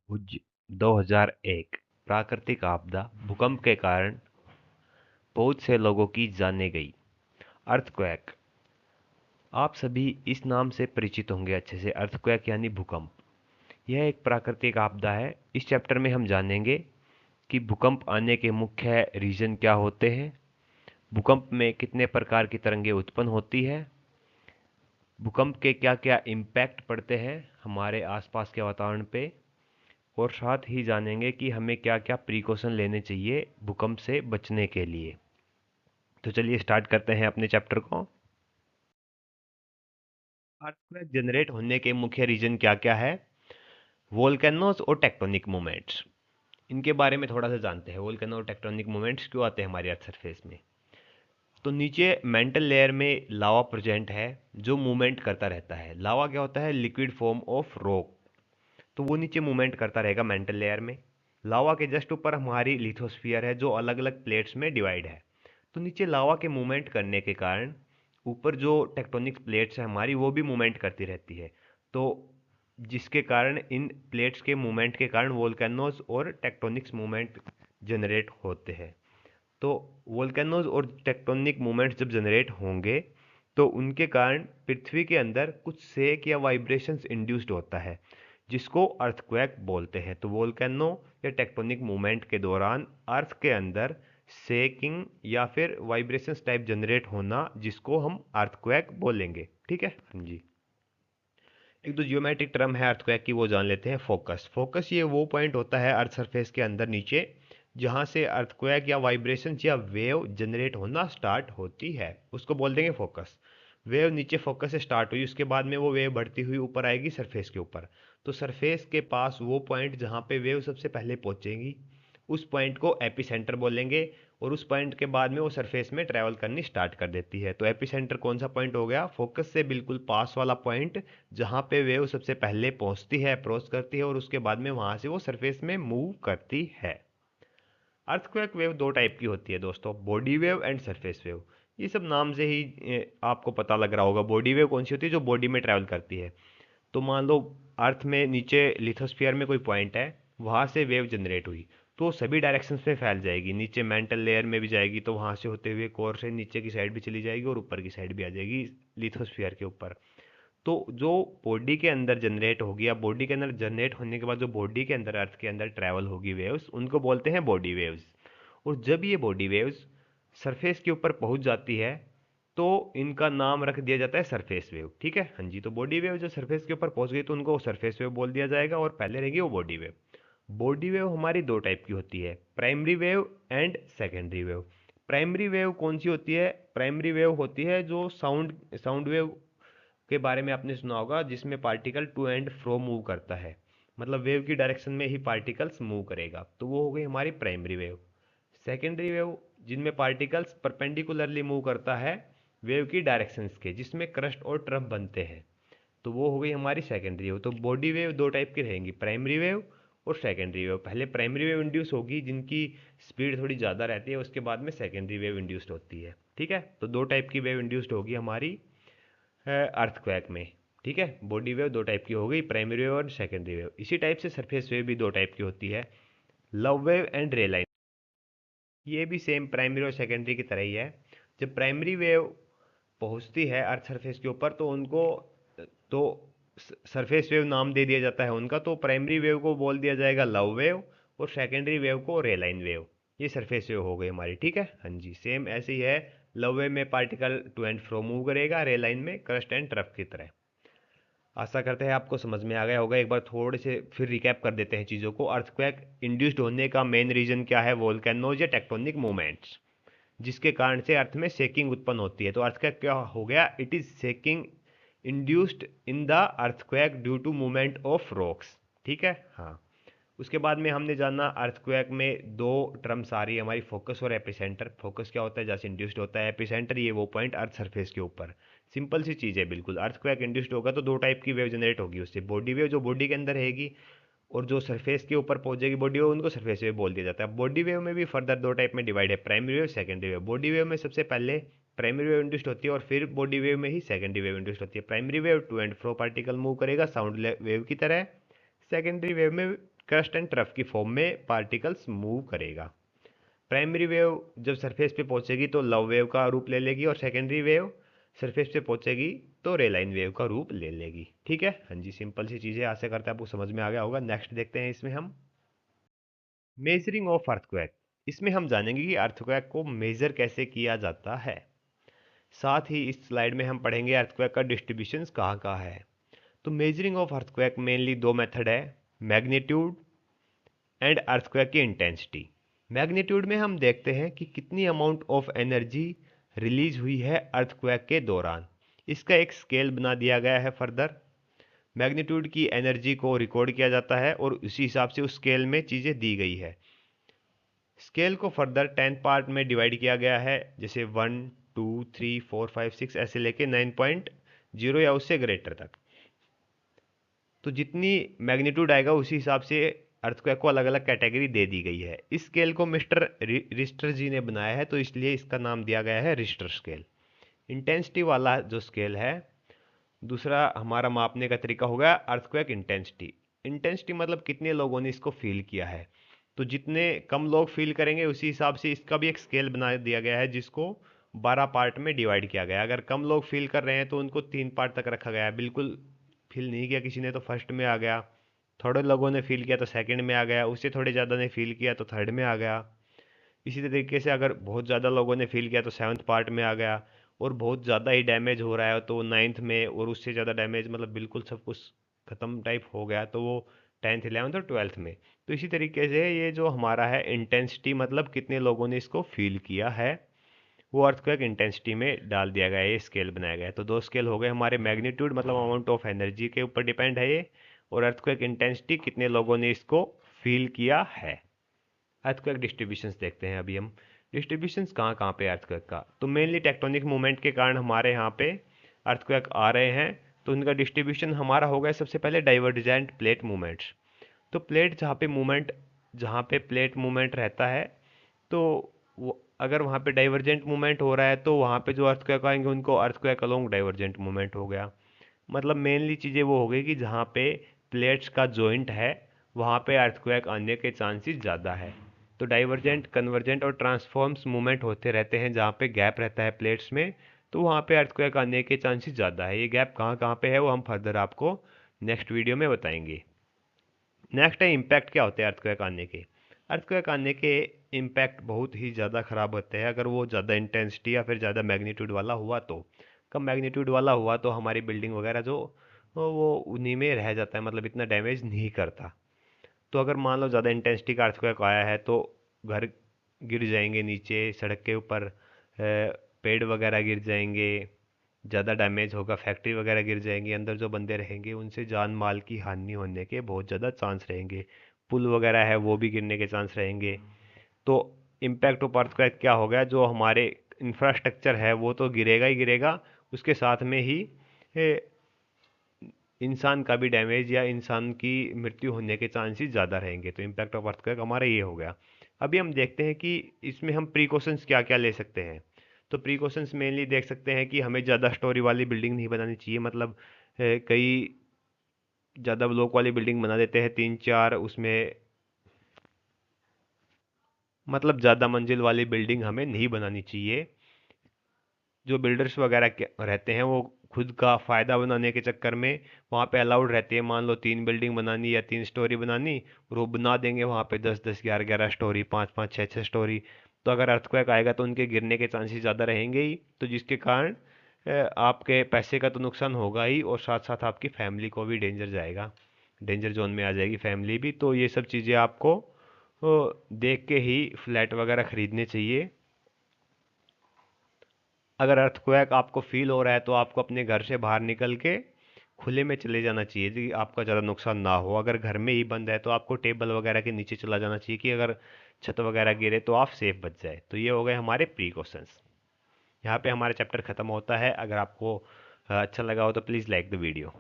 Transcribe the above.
भुज 2001 प्राकृतिक आपदा भूकंप के कारण बहुत से लोगों की जानें गई। अर्थक्वेक, आप सभी इस नाम से परिचित होंगे अच्छे से। अर्थक्वेक यानी भूकंप। यह एक प्राकृतिक आपदा है। इस चैप्टर में हम जानेंगे कि भूकंप आने के मुख्य रीजन क्या होते हैं, भूकंप में कितने प्रकार की तरंगें उत्पन्न होती है, भूकंप के क्या क्या इम्पैक्ट पड़ते हैं हमारे आसपास के वातावरण पे, और साथ ही जानेंगे कि हमें क्या क्या प्रिकॉशन लेने चाहिए भूकंप से बचने के लिए। तो चलिए स्टार्ट करते हैं अपने चैप्टर को। अर्थक्वेक जनरेट होने के मुख्य रीजन क्या क्या है? वोल्केनोज और टेक्टोनिक मूवमेंट्स, इनके बारे में थोड़ा सा जानते हैं। वोल्केनो और टेक्टोनिक मूवमेंट्स क्यों आते हैं हमारी अर्थ सरफेस में? तो नीचे मेंटल लेयर में लावा प्रेजेंट है जो मूवमेंट करता रहता है। लावा क्या होता है? Liquid form of rock. तो वो नीचे मूवमेंट करता रहेगा मेंटल लेयर में। लावा के जस्ट ऊपर हमारी लिथोस्फीयर है जो अलग अलग प्लेट्स में डिवाइड है। तो नीचे लावा के मूवमेंट करने के कारण ऊपर जो टेक्टोनिक प्लेट्स है हमारी वो भी मूवमेंट करती रहती है। तो जिसके कारण इन प्लेट्स के मूवमेंट के कारण वोल्केनोज और टेक्टोनिक्स मूवमेंट जनरेट होते हैं। तो वोल्केनोज और टेक्टोनिक मूवमेंट्स जब जनरेट होंगे तो उनके कारण पृथ्वी के अंदर कुछ सेक या वाइब्रेशंस इंड्यूस्ड होता है जिसको अर्थक्वेक बोलते हैं। तो वोल्केनो या टेक्टोनिक मूवमेंट के दौरान अर्थ के अंदर सेकिंग या फिर वाइब्रेशंस टाइप जनरेट होना जिसको हम अर्थक्वेक बोलेंगे। ठीक है, हाँ जी। एक दो जियोमेट्रिक टर्म है अर्थक्वेक की, वो जान लेते हैं। फोकस, फोकस ये वो पॉइंट होता है अर्थ सरफेस के अंदर नीचे जहां से अर्थक्वेक या वाइब्रेशंस या वेव जनरेट होना स्टार्ट होती है, उसको बोल देंगे फोकस। वेव नीचे फोकस से स्टार्ट हुई, उसके बाद में वो वेव बढ़ती हुई ऊपर आएगी सरफेस के ऊपर। तो सरफेस के पास वो पॉइंट जहाँ पे वेव सबसे पहले पहुंचेगी उस पॉइंट को एपिसेंटर बोलेंगे, और उस पॉइंट के बाद में वो सरफेस में ट्रैवल करनी स्टार्ट कर देती है। तो एपिसेंटर कौन सा पॉइंट हो गया? फोकस से बिल्कुल पास वाला पॉइंट जहाँ पे वेव सबसे पहले पहुंचती है, अप्रोच करती है, और उसके बाद में वहां से वो सरफेस में मूव करती है। अर्थक्वेक वेव दो टाइप की होती है दोस्तों, body wave and surface wave. ये सब नाम से ही आपको पता लग रहा होगा। बॉडी वेव कौन सी होती है? जो बॉडी में ट्रैवल करती है। तो मान लो अर्थ में नीचे लिथोस्फीयर में कोई पॉइंट है, वहां से वेव जनरेट हुई तो सभी डायरेक्शंस में फैल जाएगी। नीचे मेंटल लेयर में भी जाएगी तो वहां से होते हुए कोर से नीचे की साइड भी चली जाएगी और ऊपर की साइड भी आ जाएगी लिथोस्फीयर के ऊपर। तो जो बॉडी के अंदर जनरेट होगी या बॉडी के अंदर जनरेट होने के बाद जो बॉडी के अंदर अर्थ के अंदर ट्रैवल होगी वेव्स, उनको बोलते हैं बॉडी वेव्स। और जब ये बॉडी वेव्स सरफेस के ऊपर पहुंच जाती है तो इनका नाम रख दिया जाता है सरफेस वेव। ठीक है, हाँ जी। तो बॉडी वेव जो सरफेस के ऊपर पहुंच गई तो उनको सरफेस वेव बोल दिया जाएगा, और पहले रहेगी वो बॉडी वेव। बॉडी वेव हमारी दो टाइप की होती है, primary wave and secondary wave. Primary wave कौन सी होती है? प्राइमरी वेव होती है जो साउंड साउंड वेव के बारे में आपने सुना होगा, जिसमें particle to and fro move करता है, मतलब वेव की डायरेक्शन में ही पार्टिकल्स मूव करेगा, तो वो हो गई हमारी प्राइमरी वेव। सेकेंडरी वेव जिनमें पार्टिकल्स परपेंडिकुलरली मूव करता है वेव की डायरेक्शंस के, जिसमें क्रस्ट और ट्रफ बनते हैं, तो वो हो गई हमारी सेकेंडरी वेव। तो बॉडी वेव दो टाइप की रहेंगी, प्राइमरी वेव और सेकेंडरी वेव। पहले प्राइमरी वेव इंड्यूस होगी जिनकी स्पीड थोड़ी ज़्यादा रहती है, उसके बाद में सेकेंडरी वेव इंड्यूस्ड होती है। ठीक है, तो दो टाइप की वेव इंड्यूस्ड होगी हमारी अर्थक्वेक में। ठीक है, बॉडी वेव दो टाइप की हो गई, प्राइमरी वेव और सेकेंडरी वेव। इसी टाइप से सरफेस वेव भी दो टाइप की होती है, लव वेव एंड रे लाइन। ये भी सेम प्राइमरी और सेकेंडरी की तरह ही है। जब प्राइमरी वेव पहुंचती है अर्थ सरफेस के ऊपर तो उनको तो सरफेस वेव नाम दे दिया जाता है उनका। तो प्राइमरी वेव को बोल दिया जाएगा लव वेव और सेकेंडरी वेव को रे लाइन वेव। ये सरफेस वेव हो गई हमारी। ठीक है, हाँ जी। सेम ऐसे ही है, लव वेव में particle to and fro move करेगा, रे लाइन में क्रस्ट एंड ट्रफ की तरह। आशा करते हैं आपको समझ में आ गया होगा। एक बार थोड़े से फिर रिकैप कर देते हैं चीज़ों को। अर्थक्वेक इंड्यूस्ड होने का मेन रीजन क्या है? वोल्केनोज या टेक्टोनिक मूवमेंट्स, जिसके कारण से अर्थ में शेकिंग उत्पन्न होती है। तो अर्थक्वेक क्या हो गया? It is shaking induced in the earthquake due to movement of rocks. ठीक है, हाँ। उसके बाद में हमने जाना अर्थक्वेक में दो टर्म्स आ रही है हमारी, फोकस और एपिसेंटर। फोकस क्या होता है? जैसे इंड्यूस्ड होता है। एपिसेंटर ये वो पॉइंट अर्थ सरफेस के ऊपर। सिंपल सी चीज़ है बिल्कुल। अर्थक्वेक इंड्यूस्ड होगा तो दो टाइप की वेव जनरेट होगी उससे, बॉडी वेव जो बॉडी के अंदर रहेगी, और जो सरफेस के ऊपर पहुंचेगी बॉडी वेव, उनको सरफेस वेव बोल दिया जाता है। बॉडी वेव में भी फर्दर दो टाइप में डिवाइड है, primary wave, secondary wave. Body wave में सबसे पहले प्राइमरी वेव इंड्यूस्ड होती है और फिर बॉडी वेव में ही सेकेंडरी वेव इंड्यूस्ड होती है। Primary wave to and fro particle move करेगा साउंड वेव की तरह। सेकेंडरी वेव में क्रस्ट एंड ट्रफ की फॉर्म में पार्टिकल्स मूव करेगा। प्राइमरी वेव जब सरफेस पे पहुंचेगी तो लव वेव का रूप ले लेगी, और सेकेंडरी वेव सरफेस पे पहुंचेगी तो रेलाइन वेव का रूप ले लेगी। ठीक है, हाँ जी, सिंपल सी चीज़ें, आशा करते हैं आपको समझ में आ गया होगा। नेक्स्ट देखते हैं इसमें हम मेजरिंग ऑफ अर्थक्वेक। इसमें हम जानेंगे कि अर्थक्वेक को मेजर कैसे किया जाता है। साथ ही इस स्लाइड में हम पढ़ेंगे अर्थक्वेक का डिस्ट्रीब्यूशन कहाँ कहाँ है। तो मेजरिंग ऑफ अर्थक्वेक मेनली दो मेथड है, मैग्नीट्यूड एंड अर्थक्वेक की इंटेंसिटी। मैग्नीट्यूड में हम देखते हैं कि कितनी अमाउंट ऑफ एनर्जी रिलीज हुई है अर्थक्वेक के दौरान। इसका एक स्केल बना दिया गया है। फर्दर मैग्नीट्यूड की एनर्जी को रिकॉर्ड किया जाता है और उसी हिसाब से उस स्केल में चीज़ें दी गई है। स्केल को फर्दर 10 पार्ट में डिवाइड किया गया है, जैसे 1 2 3 4 5 6 ऐसे लेके 9.0 या उससे ग्रेटर तक। तो जितनी मैग्नीट्यूड आएगा उसी हिसाब से अर्थक्वेक को अलग अलग कैटेगरी दे दी गई है। इस स्केल को मिस्टर रिस्टर जी ने बनाया है, तो इसलिए इसका नाम दिया गया है रिस्टर स्केल। इंटेंसिटी वाला जो स्केल है, दूसरा हमारा मापने का तरीका होगा अर्थक्वेक इंटेंसिटी। इंटेंसिटी मतलब कितने लोगों ने इसको फील किया है। तो जितने कम लोग फील करेंगे उसी हिसाब से इसका भी एक स्केल बना दिया गया है, जिसको 12 पार्ट में डिवाइड किया गया है। अगर कम लोग फील कर रहे हैं तो उनको 3 पार्ट तक रखा गया है। बिल्कुल फील नहीं किया किसी ने तो फर्स्ट में आ गया, थोड़े लोगों ने फील किया तो सेकंड में आ गया, उससे थोड़े ज़्यादा ने फील किया तो थर्ड में आ गया। इसी तरीके से अगर बहुत ज़्यादा लोगों ने फील किया तो 7th पार्ट में आ गया, और बहुत ज़्यादा ही डैमेज हो रहा है तो 9th में, और उससे ज़्यादा डैमेज मतलब बिल्कुल सब कुछ ख़त्म टाइप हो गया तो वो 10th 11th और 12th में। तो इसी तरीके से ये जो हमारा है इंटेंसिटी, मतलब कितने लोगों ने इसको फील किया है, वो अर्थक्वेक इंटेंसिटी में डाल दिया गया है। ये स्केल बनाया गया है। तो दो स्केल हो गए हमारे, मैग्नीट्यूड मतलब अमाउंट ऑफ एनर्जी के ऊपर डिपेंड है ये, और अर्थक्वेक इंटेंसिटी कितने लोगों ने इसको फील किया है। अर्थक्वेक डिस्ट्रीब्यूशंस देखते हैं अभी हम। डिस्ट्रीब्यूशंस कहाँ कहाँ पे अर्थक्वेक का, तो मेनली टेक्टोनिक मूवमेंट के कारण हमारे यहाँ पे अर्थक्वेक आ रहे हैं। तो उनका डिस्ट्रीब्यूशन हमारा हो गया सबसे पहले डाइवर्जेंट प्लेट मूवमेंट्स। तो प्लेट जहाँ पे प्लेट मूवमेंट रहता है, तो वो अगर वहाँ पे डाइवर्जेंट मूवमेंट हो रहा है तो वहाँ पे जो अर्थक्वेक आएंगे उनको अर्थक्वेक अलोंग डाइवर्जेंट मूवमेंट हो गया। मतलब मेनली चीज़ें वो हो गई कि जहाँ पे प्लेट्स का जॉइंट है वहाँ पे अर्थक्वेक आने के चांसेस ज़्यादा है। तो डाइवर्जेंट, कन्वर्जेंट और ट्रांसफॉर्म्स मूवमेंट होते रहते हैं जहाँ पे गैप रहता है प्लेट्स में, तो वहाँ पे अर्थक्वेक आने के चांसेस ज़्यादा है। ये गैप कहाँ कहाँ पे है वो हम फर्दर आपको नेक्स्ट वीडियो में बताएंगे। नेक्स्ट है इम्पैक्ट क्या होते हैं अर्थक्वेक आने के। अर्थक्वेक आने के इम्पैक्ट बहुत ही ज़्यादा ख़राब होते हैं अगर वो ज़्यादा इंटेंसिटी या फिर ज़्यादा मैग्नीट्यूड वाला हुआ तो। कम मैग्नीट्यूड वाला हुआ तो हमारी बिल्डिंग वगैरह जो वो उन्हीं में रह जाता है, मतलब इतना डैमेज नहीं करता। तो अगर मान लो ज़्यादा इंटेंसिटी का अर्थक्वेक आया है तो घर गिर जाएंगे, नीचे सड़क के ऊपर पेड़ वगैरह गिर जाएंगे, ज़्यादा डैमेज होगा, फैक्ट्री वगैरह गिर जाएंगी, अंदर जो बंदे रहेंगे उनसे जान माल की हानि होने के बहुत ज़्यादा चांस रहेंगे। पुल वगैरह है वो भी गिरने के चांस रहेंगे। तो इम्पैक्ट ऑफ अर्थक्वेक क्या हो गया, जो हमारे इंफ्रास्ट्रक्चर है वो तो गिरेगा ही गिरेगा, उसके साथ में ही इंसान का भी डैमेज या इंसान की मृत्यु होने के चांसेस ज़्यादा रहेंगे। तो इम्पैक्ट ऑफ अर्थक्वेक हमारा ये हो गया। अभी हम देखते हैं कि इसमें हम प्रिकॉशंस क्या क्या ले सकते हैं। तो प्रिकॉशंस मेनली देख सकते हैं कि हमें ज़्यादा स्टोरी वाली बिल्डिंग नहीं बनानी चाहिए। मतलब कई ज़्यादा ब्लॉक वाली बिल्डिंग बना देते हैं 3 4, उसमें मतलब ज़्यादा मंजिल वाली बिल्डिंग हमें नहीं बनानी चाहिए। जो बिल्डर्स वगैरह रहते हैं वो खुद का फ़ायदा बनाने के चक्कर में वहाँ पे अलाउड रहती है, मान लो 3 बिल्डिंग बनानी या 3 स्टोरी बनानी, और वो बना देंगे वहाँ पे 10 10 11 11 स्टोरी, 5 5 6 6 स्टोरी। तो अगर अर्थक्वेक आएगा तो उनके गिरने के चांसेस ज़्यादा रहेंगे ही, तो जिसके कारण आपके पैसे का तो नुकसान होगा ही, और साथ साथ आपकी फैमिली को भी डेंजर जाएगा, डेंजर जोन में आ जाएगी फैमिली भी। तो ये सब चीज़ें आपको देख के ही फ्लैट वगैरह ख़रीदने चाहिए। अगर अर्थक्वेक आपको फील हो रहा है तो आपको अपने घर से बाहर निकल के खुले में चले जाना चाहिए कि आपका ज़्यादा नुकसान ना हो। अगर घर में ही बंद है तो आपको टेबल वगैरह के नीचे चला जाना चाहिए कि अगर छत वगैरह गिरे तो आप सेफ बच जाए। तो ये हो गए हमारे प्रिकॉशंस। यहाँ पे हमारा चैप्टर ख़त्म होता है। अगर आपको अच्छा लगा हो तो प्लीज़ लाइक द वीडियो।